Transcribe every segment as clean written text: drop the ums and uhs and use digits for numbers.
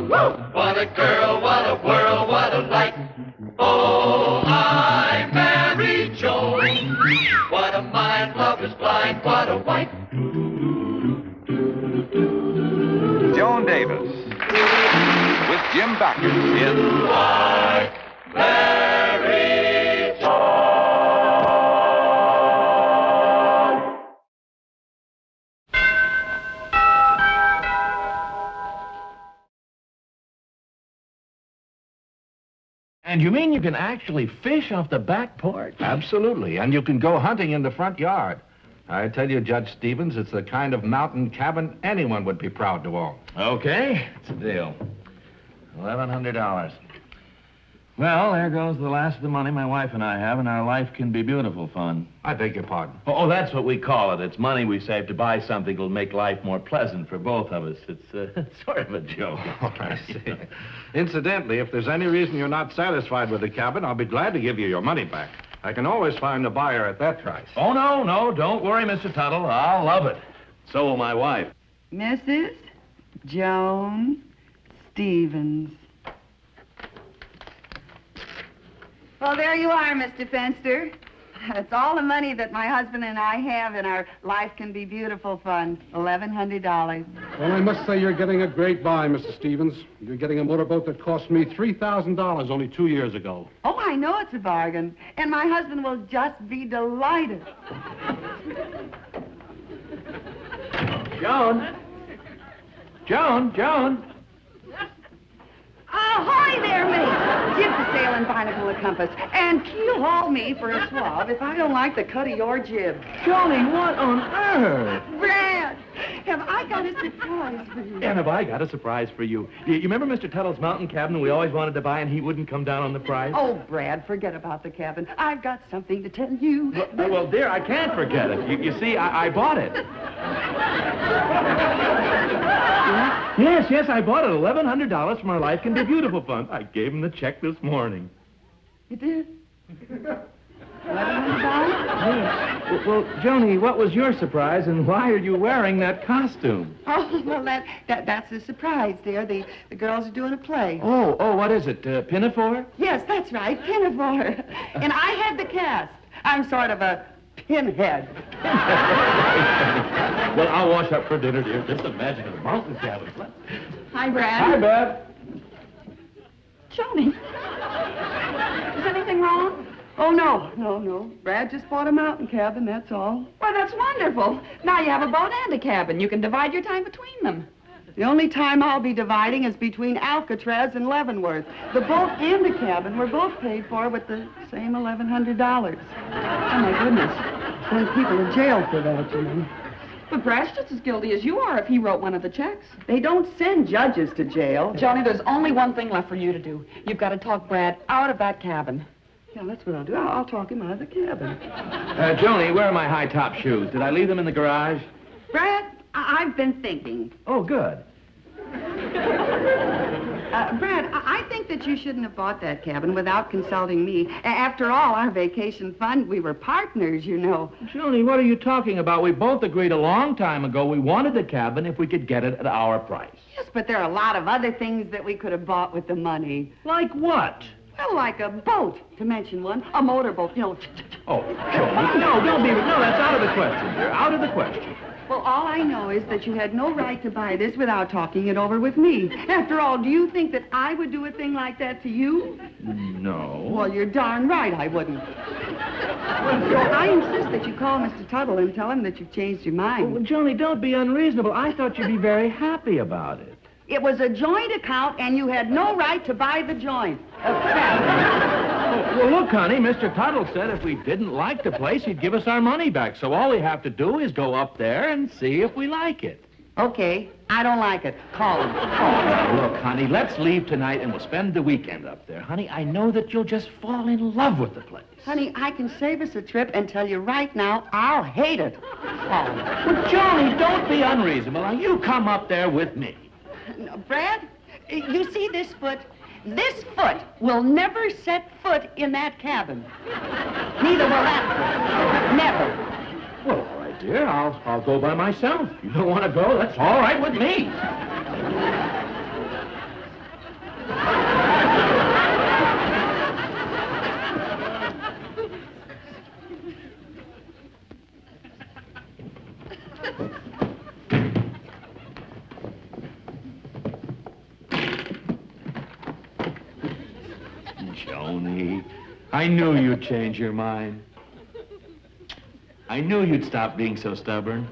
What a girl, what a world, what a light. Oh, I married Joan. What a mind, love is blind, what a wife. Joan Davis with Jim Bakker in I married Joan. And you mean you can actually fish off the back porch? Absolutely, and you can go hunting in the front yard. I tell you, Judge Stevens, it's the kind of mountain cabin anyone would be proud to own. Okay, it's a deal. $1,100. Well, there goes the last of the money my wife and I have, and our life can be beautiful fun. I beg your pardon. Oh, that's what we call it. It's money we save to buy something that'll make life more pleasant for both of us. It's sort of a joke. Oh, I see. Incidentally, if there's any reason you're not satisfied with the cabin, I'll be glad to give you your money back. I can always find a buyer at that price. Oh, no, don't worry, Mr. Tuttle. I'll love it. So will my wife. Mrs. Joan Stevens. Well, there you are, Mr. Fenster. It's all the money that my husband and I have in our Life Can Be Beautiful fund, $1,100. Well, I must say you're getting a great buy, Mr. Stevens. You're getting a motorboat that cost me $3,000 only 2 years ago. Oh, I know it's a bargain, and my husband will just be delighted. Joan! Ahoy there, mate! Give the sail and binnacle a compass, and keel haul me for a swab if I don't like the cut of your jib. Johnny, what on earth? Brad, have I got a surprise for you? And have I got a surprise for you? You remember Mr. Tuttle's mountain cabin we always wanted to buy and he wouldn't come down on the price? Oh, Brad, forget about the cabin. I've got something to tell you. Well, dear, I can't forget it. You see, I bought it. Yes, I bought it. $1,100 from our Life Can Be Beautiful fund. I gave him the check this morning. You did? $1,100? Yes. Well, Joni, what was your surprise and why are you wearing that costume? Oh, well, that's a surprise, dear. The girls are doing a play. Oh, what is it, Pinafore? Yes, that's right, Pinafore. And I had the cast. I'm sort of a pinhead. Well, I'll wash up for dinner, dear. Just imagine a mountain cabin. Hi, Brad. Hi, Bev. Joni, is anything wrong? Oh, no. Brad just bought a mountain cabin, that's all. Well, that's wonderful. Now you have a boat and a cabin. You can divide your time between them. The only time I'll be dividing is between Alcatraz and Leavenworth. The boat and the cabin were both paid for with the same $1,100. Oh, my goodness. Send people to jail for that, you know. But Brad's just as guilty as you are if he wrote one of the checks. They don't send judges to jail. Johnny, there's only one thing left for you to do. You've got to talk Brad out of that cabin. Yeah, that's what I'll do. I'll talk him out of the cabin. Joni, where are my high-top shoes? Did I leave them in the garage? Brad, I've been thinking. Oh, good. Brad, I think that you shouldn't have bought that cabin without consulting me. After all, our vacation fund, we were partners, you know. Joni, what are you talking about? We both agreed a long time ago we wanted the cabin if we could get it at our price. Yes, but there are a lot of other things that we could have bought with the money. Like what? Well, like a boat, to mention one. A motorboat, you know. Oh, Joni, no, don't be... No, that's out of the question, dear. Out of the question. Well, all I know is that you had no right to buy this without talking it over with me. After all, do you think that I would do a thing like that to you? No. Well, you're darn right I wouldn't. So I insist that you call Mr. Tuttle and tell him that you've changed your mind. Well, Joni, don't be unreasonable. I thought you'd be very happy about it. It was a joint account, and you had no right to buy the joint. Well, look, honey, Mr. Tuttle said if we didn't like the place, he'd give us our money back. So all we have to do is go up there and see if we like it. Okay, I don't like it. Call him. Oh, now, look, honey, let's leave tonight and we'll spend the weekend up there. Honey, I know that you'll just fall in love with the place. Honey, I can save us a trip and tell you right now, I'll hate it. Call him. Well, Johnny, don't be unreasonable. Now, you come up there with me. No, Brad, you see this foot? This foot will never set foot in that cabin. Neither will that foot. Never. Well, all right, dear, I'll go by myself. You don't want to go? That's all right with me. Joni, I knew you'd change your mind. I knew you'd stop being so stubborn.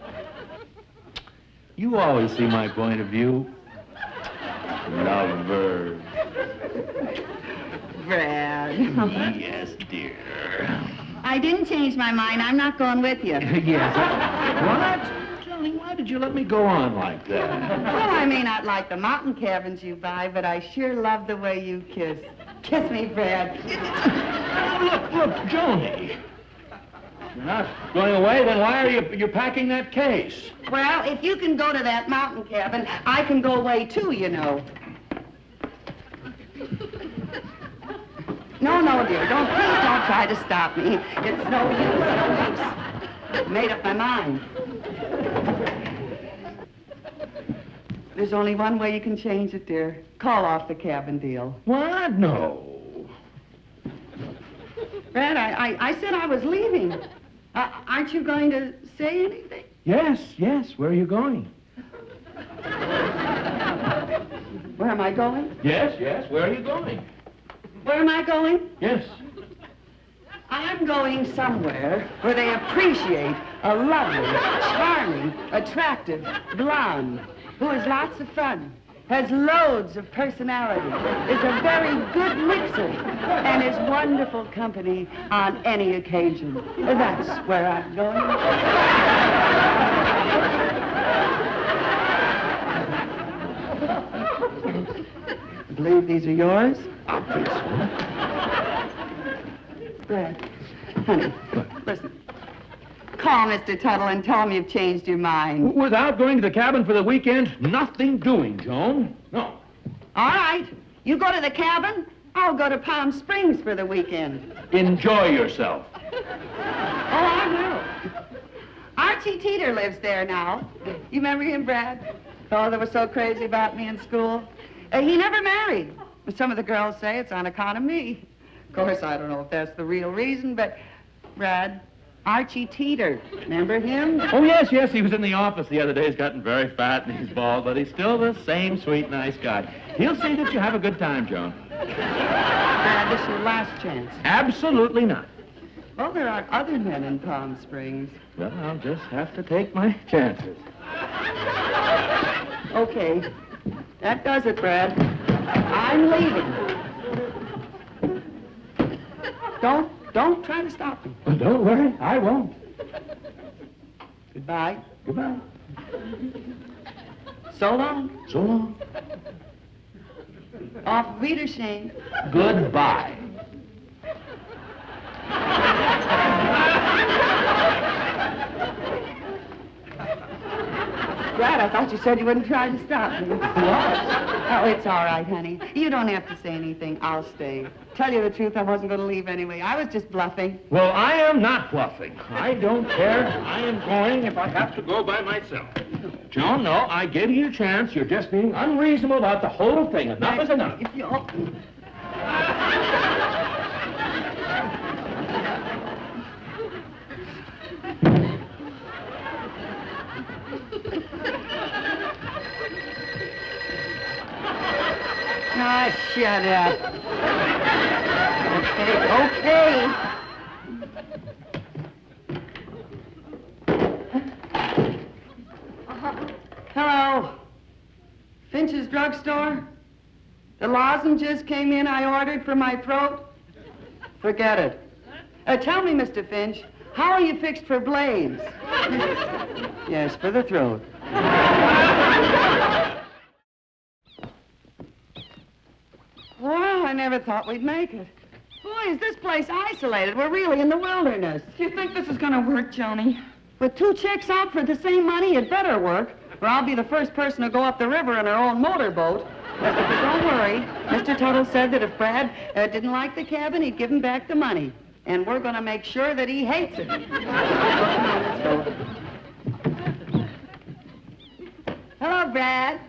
You always see my point of view. Lover. Brad. Yes, dear. I didn't change my mind. I'm not going with you. Yes. What? Johnny, why did you let me go on like that? Well, I may not like the mountain cabins you buy, but I sure love the way you kiss. Kiss me, Brad. Look, Joni. You're not going away, then why are you packing that case? Well, if you can go to that mountain cabin, I can go away too, you know. No, dear. Please don't try to stop me. It's no use. Made up my mind. There's only one way you can change it, dear. Call off the cabin deal. What? No. Brad, I said I was leaving. Aren't you going to say anything? Yes. Where are you going? Where am I going? Yes. Where are you going? Where am I going? Yes. I'm going somewhere where they appreciate a lovely, charming, attractive blonde who has lots of fun, has loads of personality, is a very good mixer, and is wonderful company on any occasion. That's where I'm going. I believe these are yours? Obviously. Brad, honey, listen. Call Mr. Tuttle and tell him you've changed your mind. Without going to the cabin for the weekend, nothing doing, Joan. No. All right. You go to the cabin, I'll go to Palm Springs for the weekend. Enjoy yourself. Oh, I will. Archie Teeter lives there now. You remember him, Brad? Oh, they were so crazy about me in school. He never married. Some of the girls say it's on account of me. Of course, I don't know if that's the real reason, but, Brad, Archie Teeter, remember him? Oh, yes, he was in the office the other day. He's gotten very fat and he's bald, but he's still the same sweet, nice guy. He'll see that you have a good time, Joan. Brad, this is your last chance. Absolutely not. Well, there are other men in Palm Springs. Well, I'll just have to take my chances. Okay. That does it, Brad. I'm leaving. Don't try to stop me. Well, don't worry, I won't. Goodbye. Goodbye. So long. So long. Auf Wiedersehen. Goodbye. Brad, I thought you said you wouldn't try to stop me. What? Oh, it's all right, honey. You don't have to say anything. I'll stay. Tell you the truth, I wasn't going to leave anyway. I was just bluffing. Well, I am not bluffing. I don't care. I am going if I have to go by myself. Joan, no, I gave you a chance. You're just being unreasonable about the whole thing. Enough is enough. If you... Ah, shut up. Okay. Hello. Finch's drugstore? The lozenges came in I ordered for my throat? Forget it. Tell me, Mr. Finch, how are you fixed for blades? Yes, for the throat. Well, I never thought we'd make it. Boy, is this place isolated. We're really in the wilderness. Do you think this is going to work, Joni? With two chicks out for the same money, it better work, or I'll be the first person to go up the river in our own motorboat. But don't worry. Mr. Tuttle said that if Brad didn't like the cabin, he'd give him back the money. And we're going to make sure that he hates it. Come on, let's go. Hello, Brad.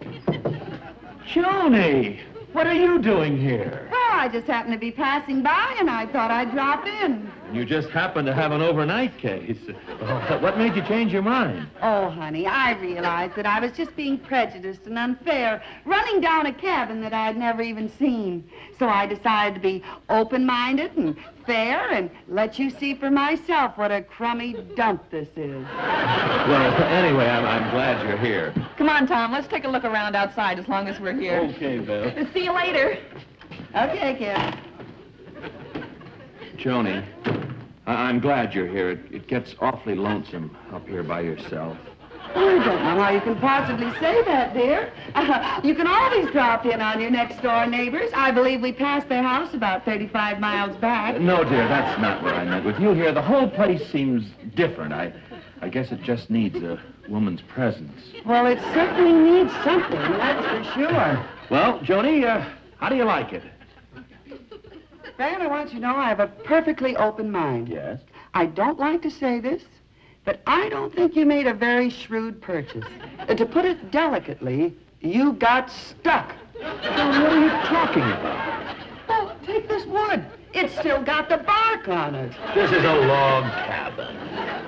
Joni, what are you doing here? Oh, I just happened to be passing by, and I thought I'd drop in. And you just happen to have an overnight case. What made you change your mind? Oh, honey, I realized that I was just being prejudiced and unfair, running down a cabin that I'd never even seen. So I decided to be open-minded and fair and let you see for myself what a crummy dump this is. Well, anyway, I'm glad you're here. Come on, Tom, let's take a look around outside as long as we're here. Okay, Bill. See you later. Okay, kid. Joni, I'm glad you're here. It gets awfully lonesome up here by yourself. Oh, I don't know how you can possibly say that, dear. You can always drop in on your next-door neighbors. I believe we passed their house about 35 miles back. No, dear, that's not what I meant. With you here, the whole place seems different. I guess it just needs a woman's presence. Well, it certainly needs something, that's for sure. Well, Joni, how do you like it? Fran, I want you to know I have a perfectly open mind. Yes? I don't like to say this, but I don't think you made a very shrewd purchase. To put it delicately, you got stuck. Well, what are you talking about? Oh, take this wood. It's still got the bark on it. This is a log cabin.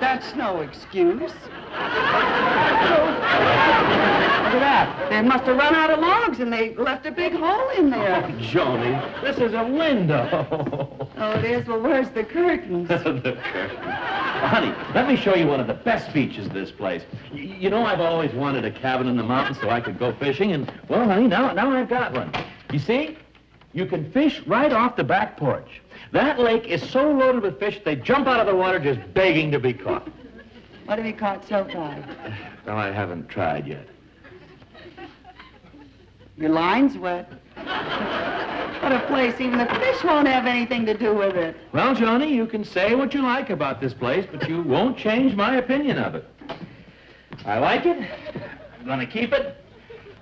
That's no excuse. Look at that. They must have run out of logs and they left a big hole in there. Joni, this is a window. Oh, it is? Well, where's the curtains? The curtain. Honey, let me show you one of the best features of this place. You know, I've always wanted a cabin in the mountains so I could go fishing, and, well, honey, now I've got one. You see? You can fish right off the back porch. That lake is so loaded with fish, they jump out of the water just begging to be caught. What have you caught so far? Well, I haven't tried yet. Your line's wet. What a place. Even the fish won't have anything to do with it. Well, Joni, you can say what you like about this place, but you won't change my opinion of it. I like it. I'm going to keep it.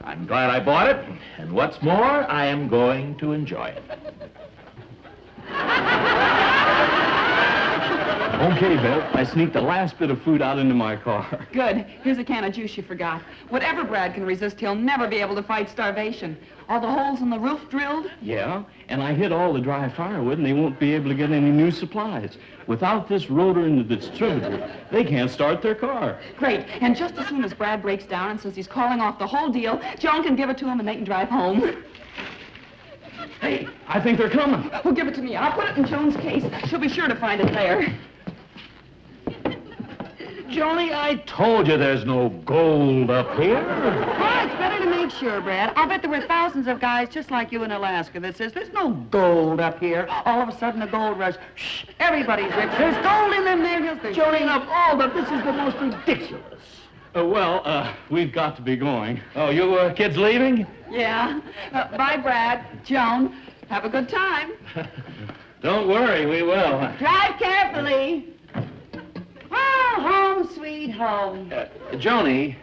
I'm glad I bought it. And what's more, I am going to enjoy it. Okay, Bill. I sneaked the last bit of food out into my car. Good. Here's a can of juice you forgot. Whatever Brad can resist, he'll never be able to fight starvation. All the holes in the roof drilled? Yeah, and I hid all the dry firewood, and they won't be able to get any new supplies. Without this rotor in the distributor, they can't start their car. Great. And just as soon as Brad breaks down and says he's calling off the whole deal, Joan can give it to him and they can drive home. Hey, I think they're coming. Well, give it to me. I'll put it in Joan's case. She'll be sure to find it there. Joni, I told you there's no gold up here. Well, it's better to make sure, Brad. I'll bet there were thousands of guys just like you in Alaska that says there's no gold up here. All of a sudden, a gold rush. Shh, everybody's rich. There's gold in them there hills. Joni, of all that, this is the most ridiculous. We've got to be going. Oh, you kids leaving? Yeah. Bye, Brad. Joan, have a good time. Don't worry, we will. Drive carefully. Oh, home, sweet home. Joni,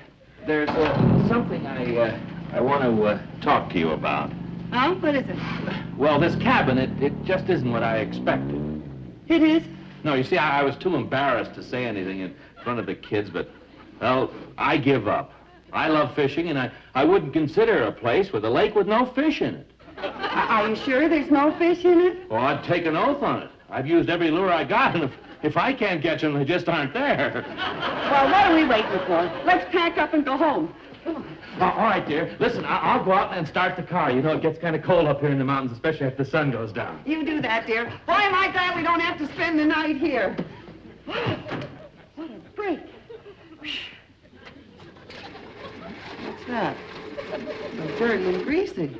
there's something I want to talk to you about. Oh, what is it? Well, this cabin, it just isn't what I expected. It is? No, you see, I was too embarrassed to say anything in front of the kids, but, well, I give up. I love fishing, and I wouldn't consider a place with a lake with no fish in it. Are you sure there's no fish in it? Oh, I'd take an oath on it. I've used every lure I got, and if I can't catch them, they just aren't there. Well, what are we waiting for? Let's pack up and go home. All right, dear. Listen, I'll go out and start the car. You know, it gets kind of cold up here in the mountains, especially if the sun goes down. You do that, dear. Boy, am I glad we don't have to spend the night here. What a break. What's that? A dirty and greasy.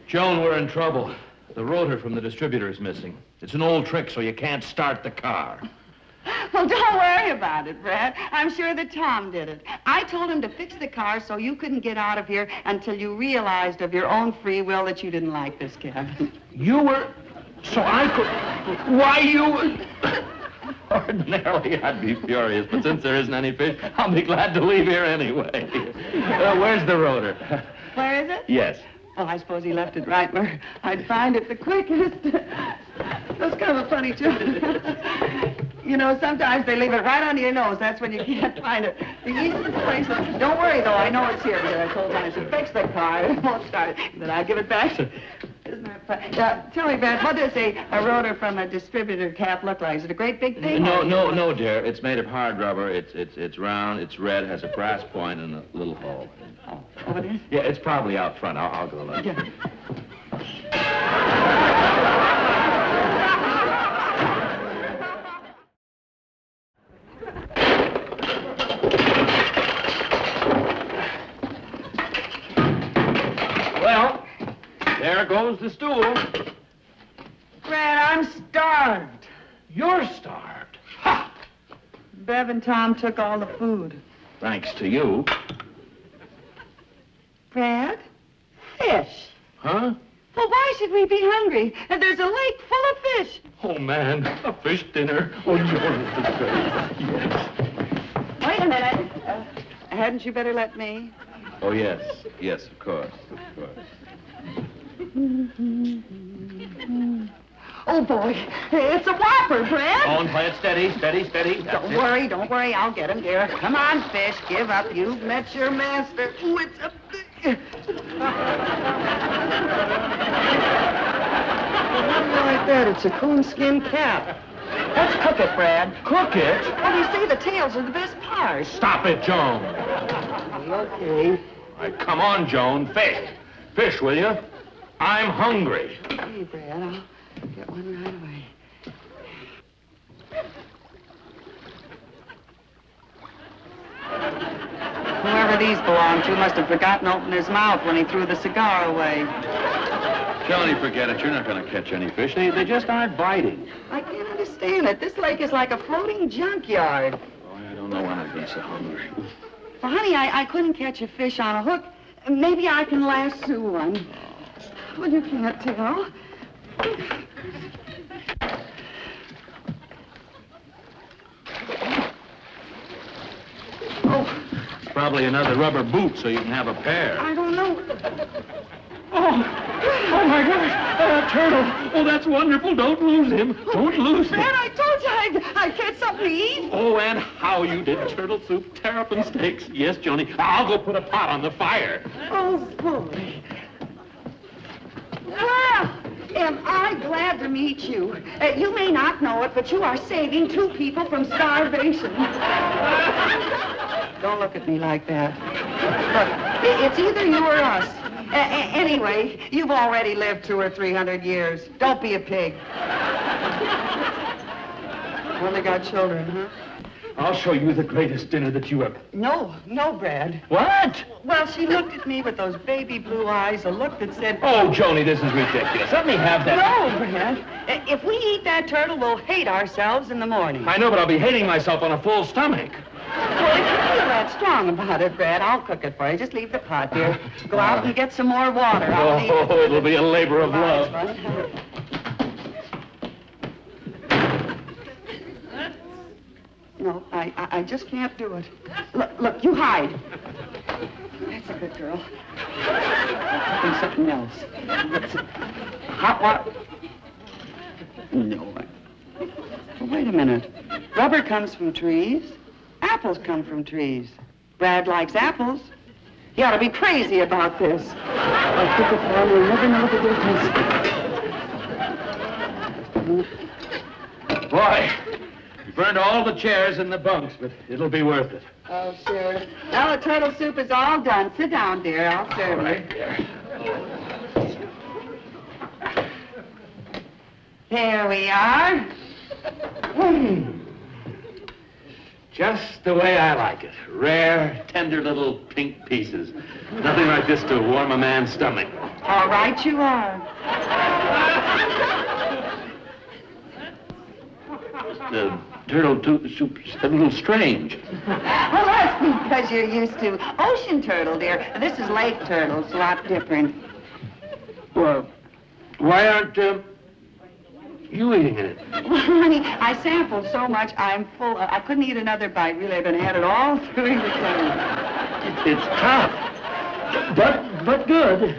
Joan, we're in trouble. The rotor from the distributor is missing. It's an old trick, so you can't start the car. Well, don't worry about it, Brad. I'm sure that Tom did it. I told him to fix the car so you couldn't get out of here until you realized of your own free will that you didn't like this cabin. You were... So I could... Why, you... Ordinarily, I'd be furious, but since there isn't any fish, I'll be glad to leave here anyway. Where's the rotor? Where is it? Yes. Well, I suppose he left it right where I'd find it the quickest. That's kind of a funny joke. You know, sometimes they leave it right under your nose. That's when you can't find it. The easiest place. Don't worry, though. I know it's here because I told him I should fix the car. It won't start. Then I'll give it back. Isn't that fun? Tell me, Brad, what does a rotor from a distributor cap look like? Is it a great big thing? No, dear. It's made of hard rubber. It's round, it's red, has a brass point and a little hole. Oh, it is? Yeah, it's probably out front. I'll go look. Yeah. Well, there goes the stool. Brad, I'm starved. You're starved. Ha! Bev and Tom took all the food. Thanks to you. Brad? Fish. Huh? Well, why should we be hungry? And there's a lake full of fish. Oh, man, a fish dinner. Oh, yes. Wait a minute. Hadn't you better let me? Oh, yes, of course. Oh, boy. It's a whopper, Brad. Oh, and play it steady. Don't worry. I'll get him, dear. Come on, fish. Give up. You've met your master. Ooh, it's a big... Like that. It's a coonskin cap. Let's cook it, Brad. Cook it? Well, you see, the tails are the best part. Stop it, Joan. Okay. All right, come on, Joan. Fish, will you? I'm hungry. Hey, Brad, I'll get one right away. Whoever these belong to must have forgotten to open his mouth when he threw the cigar away. Johnny, forget it. You're not going to catch any fish. They just aren't biting. I can't understand it. This lake is like a floating junkyard. Oh, I don't know when I've been so hungry. Well, honey, I couldn't catch a fish on a hook. Maybe I can lasso one. Well, you can't tell. Oh, It's probably another rubber boot so you can have a pair. I don't know. Oh, my gosh, a turtle. Oh, that's wonderful. Don't lose him. Don't lose him. Man, I told you I'd catch something to eat. Oh, and how you did turtle soup, terrapin steaks. Yes, Johnny. I'll go put a pot on the fire. Oh, boy. Well, am I glad to meet you. You may not know it, but you are saving 2 people from starvation. Don't look at me like that. Look, it's either you or us. Anyway, you've already lived 200 or 300 years. Don't be a pig. Only got children, huh? I'll show you the greatest dinner that you ever... No, Brad. What? Well, she looked at me with those baby blue eyes, a look that said... Oh, Joni, this is ridiculous. Let me have that. No, Brad. If we eat that turtle, we'll hate ourselves in the morning. I know, but I'll be hating myself on a full stomach. Well, if you feel that strong about it, Brad, I'll cook it for you. Just leave the pot here. Go out and get some more water. I'll leave it. Oh, it'll be a labor of love. No, I just can't do it. Look, you hide. That's a good girl. I'm cooking something else. Hot water. No. Well, wait a minute. Rubber comes from trees. Apples come from trees. Brad likes apples. He ought to be crazy about this. I'll cook it for him. You'll never know the difference. Boy, you burned all the chairs in the bunks, but it'll be worth it. Oh, sure. Now the turtle soup is all done. Sit down, dear. I'll serve you. Right there. There we are. Just the way I like it. Rare, tender little pink pieces. Nothing like this to warm a man's stomach. All right, you are. The turtle soup's a little strange. Well, that's because you're used to ocean turtle, dear. This is lake turtle. It's a lot different. Well, why aren't You eating in it? Well, honey, I sampled so much, I'm full. I couldn't eat another bite, really. I've been had it all through the time. It's tough, but good.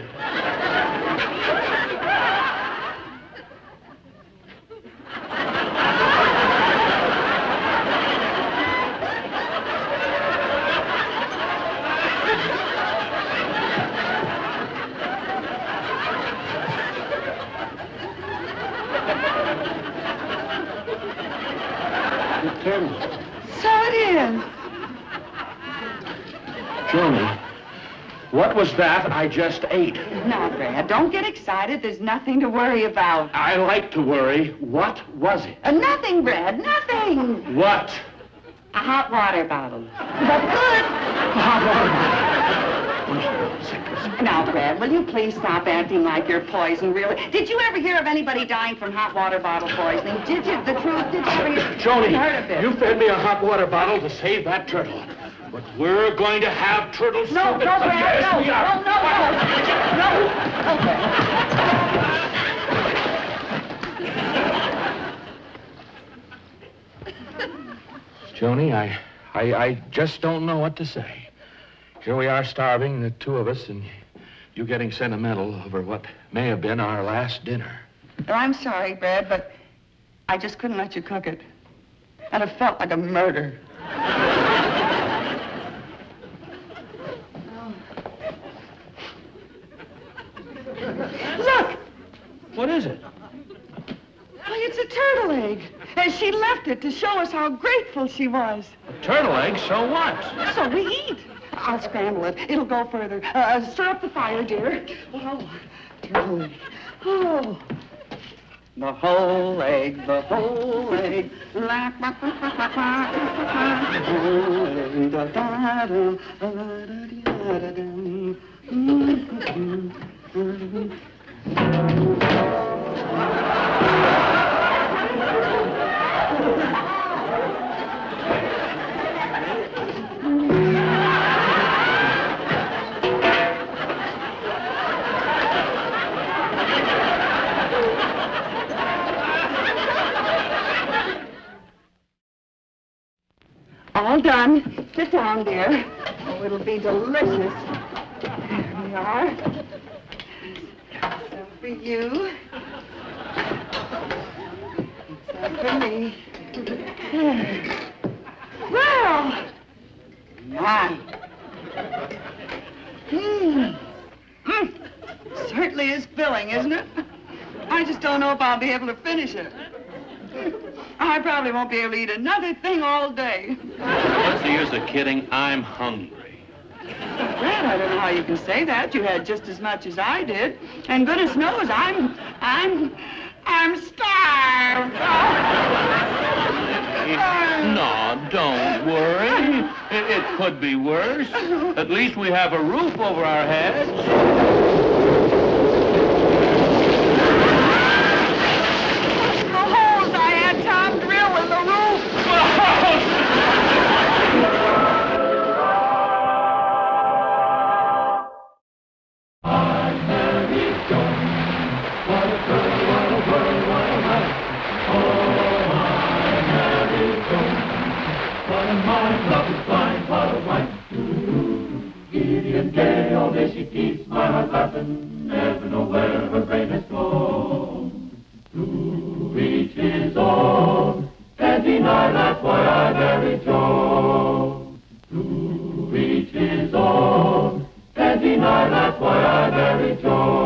So it is. Joni, what was that I just ate? Now, Brad, don't get excited. There's nothing to worry about. I like to worry. What was it? Nothing, Brad, nothing. What? A hot water bottle. But good. Now, Brad, will you please stop acting like you're poison, really? Did you ever hear of anybody dying from hot water bottle poisoning? Did you? The truth, did you ever hear? Joni, heard of it? you fed me a hot water bottle to save that turtle. But we're going to have turtle soup. No, Brad, yes, no, we are. Joni, I just don't know what to say. Here we are starving, the two of us, and you getting sentimental over what may have been our last dinner. Oh, I'm sorry, Brad, but I just couldn't let you cook it. And it felt like a murder. Look! What is it? Why, it's a turtle egg. And she left it to show us how grateful she was. A turtle egg, so what? So we eat. I'll scramble it. It'll go further. Stir up the fire, dear. Oh, turtle egg. Oh. The whole egg, the whole egg. La, ba, ba, ba, ba, ba, the whole egg. Da, da, da, da, da, da, All done. Sit down, dear. Oh, it'll be delicious. There we are. Some for you. Some for me. Well, my. Certainly is filling, isn't it? I just don't know if I'll be able to finish it. I probably won't be able to eat another thing all day. What's the use of kidding? I'm hungry. Brad, I don't know how you can say that. You had just as much as I did. And goodness knows, I'm starved. No, don't worry. It could be worse. At least we have a roof over our heads. She keeps my heart laughing, never know where her brain has gone. To each his own, can't deny that's why I married Joan. To each his own, can't deny that's why I married Joan.